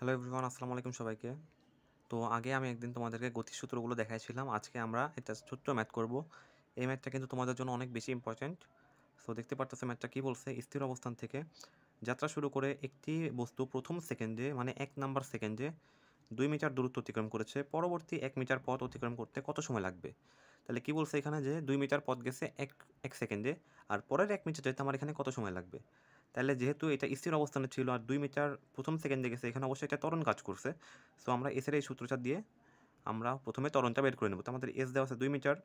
Hello everyone, আসসালামু আলাইকুম সবাইকে। তো আগে আমি একদিন তোমাদেরকে গতির সূত্রগুলো দেখাইছিলাম। আজকে আমরা একটা ছোট্ট ম্যাথ করব। এই ম্যাথটা কিন্তু তোমাদের জন্য অনেক বেশি ইম্পর্ট্যান্ট। সো দেখতে পারতেছো ম্যাথটা কী বলছে, স্থির অবস্থান থেকে যাত্রা শুরু করে একটি বস্তু প্রথম সেকেন্ডে মানে 1 নাম্বার সেকেন্ডে 2 মিটার দূরত্ব অতিক্রম করেছে, পরবর্তী 1 মিটার পথ অতিক্রম করতে কত সময় লাগবে? তাহলে কি বলছে এখানে যে 2 মিটার পথ গেছে এক সেকেন্ডে, আর পরের 1 মিটার যেতে আমার এখানে কত সময় লাগবে? তাহলে যেহেতু এটা স্থির অবস্থানে ছিল আর 2 মিটার প্রথম সেকেন্ডে গেছে, এখানে অবশ্যই এটা ত্বরণ কাজ করছে। সো আমরা এসের এই সূত্রটা দিয়ে আমরা প্রথমে ত্বরণটা বের করে নেব। তো আমাদের এস দেওয়া আছে 2 মিটার,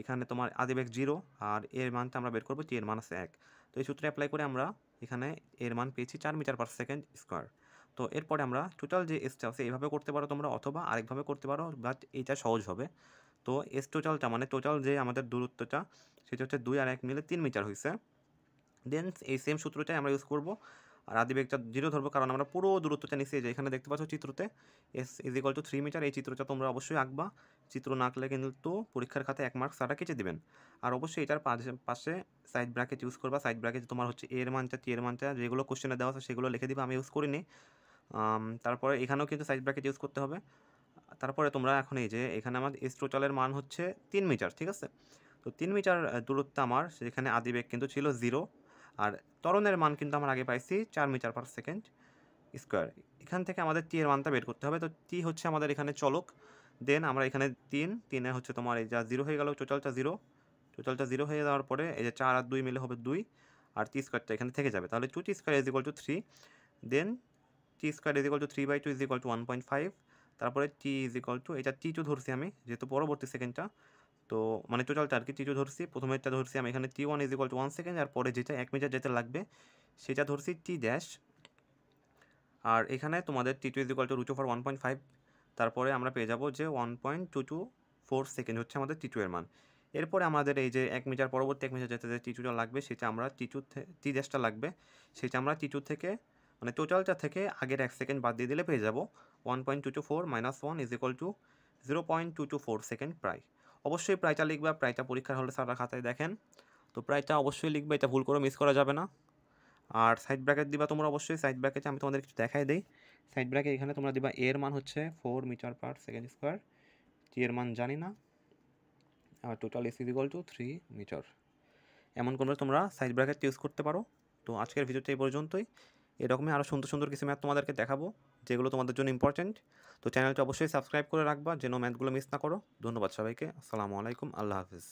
এখানে তোমার আদিবেগ 0, আর এর মানটা আমরা বের করবো, টি এর মান আছে 1। তো এই সূত্রে অ্যাপ্লাই করে আমরা এখানে এর মান পেয়েছি 4 মিটার পার সেকেন্ড স্কোয়ার। তো এরপরে আমরা টোটাল যে এসটা আছে এইভাবে করতে পারো তোমরা, অথবা আরেকভাবে করতে পারো, বাট এইটা সহজ হবে। তো এস টোটালটা মানে টোটাল যে আমাদের দূরত্বটা সেটা হচ্ছে 2 আর 1 মিলে 3 মিটার হয়েছে। দেন এই সেম সূত্রটাই আমরা ইউজ করব, আর আদিবেগটা 0 ধরবো, কারণ আমরা পুরো দূরত্বটা নিচে যে এখানে দেখতে পাচ্ছ চিত্রতে S is equal to 3 metre. এই চিত্রটা তোমরা অবশ্যই আঁকবা। চিত্র না আঁকলে কিন্তু পরীক্ষার খাতায় 1 মার্ক সারা কেটে দিবেন। আর অবশ্যই এটার পাশে সাইড ব্র্যাকেট ইউজ করবা। সাইড ব্র্যাকেট তোমার হচ্ছে এর মানটা টি এর মানটা যেগুলো কোশ্চেনে দেওয়া আছে সেগুলো লিখে দিবা, আমি ইউজ করিনি। তারপরে এখানেও কিন্তু সাইড ব্র্যাকেট ইউজ করতে হবে। তারপরে তোমরা এখন এই যে এখানে আমার এস টোটালের মান হচ্ছে 3 মিটার, ঠিক আছে? তো 3 মিটার দূরত্ব আমার, সেখানে আদিবেগ কিন্তু ছিল 0, আর ত্বরণের মান কিন্তু আমরা আগে পাইছি 4 মিটার পার সেকেন্ড স্কোয়ার। এখান থেকে আমাদের টি এর মানটা বের করতে হবে। তো টি হচ্ছে আমাদের এখানে চলক। দেন আমরা এখানে 3 হচ্ছে তোমার এই যা 0 হয়ে গেল, টোটালটা 0 হয়ে যাওয়ার পরে এই যে 4 আর 2 মিলে হবে 2, আর টি স্কোয়ারটা এখানে থেকে যাবে। তাহলে 2 t square is equal to 3। Then t square is equal to 3/2 is equal to 1.5। তারপরে টি ইজ ইকুয়াল টু, এটা টি টু ধরছি আমি যেহেতু পরবর্তী সেকেন্ডটা, তো মানে টোটালটা আর কি টি টু ধরছি, প্রথমেরটা ধরছি আমি এখানে টি1 ইজ ইকুয়াল টু 1 সেকেন্ড, আর পরে যেটা 1 মিটার যেতে লাগবে সেটা ধরছি টি ড্যাশ। আর এখানে তোমাদের t two is equal to root over 1.5। তারপরে আমরা পেয়ে যাবো যে 1.224 সেকেন্ড হচ্ছে আমাদের টি টু এর মান। এরপরে আমাদের এই যে 1 মিটার পরবর্তী 1 মিটার যেতে যে টি টুটা লাগবে সেটা আমরা টি ড্যাশটা লাগবে সেটা আমরা টি টু থেকে মানে টোটালটা থেকে আগের 1 সেকেন্ড বাদ দিয়ে দিলে পেয়ে যাবো 1.224 minus 1 is equal two 0.224 second প্রায়। অবশ্যই প্রায়টা লিখবা, প্রায়টা পরীক্ষার হলে স্যাররা খাতায় দেখেন, তো প্রায়টা অবশ্যই লিখবে, এটা ভুল করে মিস করা যাবে না। আর সাইড ব্র্যাকেট দিবা তোমরা অবশ্যই। সাইড ব্র্যাকেটে আমি তোমাদের কিছু দেখাই দেই। সাইড ব্র্যাকেট এখানে তোমরা দিবা এর মান হচ্ছে 4 metre per second square, t এর মান জানি না, আর total S is equal to 3 metre. এমন করে তোমরা সাইড ব্র্যাকেট ইউজ করতে পারো। তো আজকের ভিডিওটা এই পর্যন্তই। এরকমই আরও সুন্দর সুন্দর কিছু ম্যাথ তোমাদেরকে দেখাবো যেগুলো তোমাদের জন্য ইম্পর্টেন্ট। তো চ্যানেলটা অবশ্যই সাবস্ক্রাইব করে রাখবা যেন ম্যাথগুলো মিস না করো। ধন্যবাদ সবাইকে। আসসালামু আলাইকুম, আল্লাহ হাফিজ।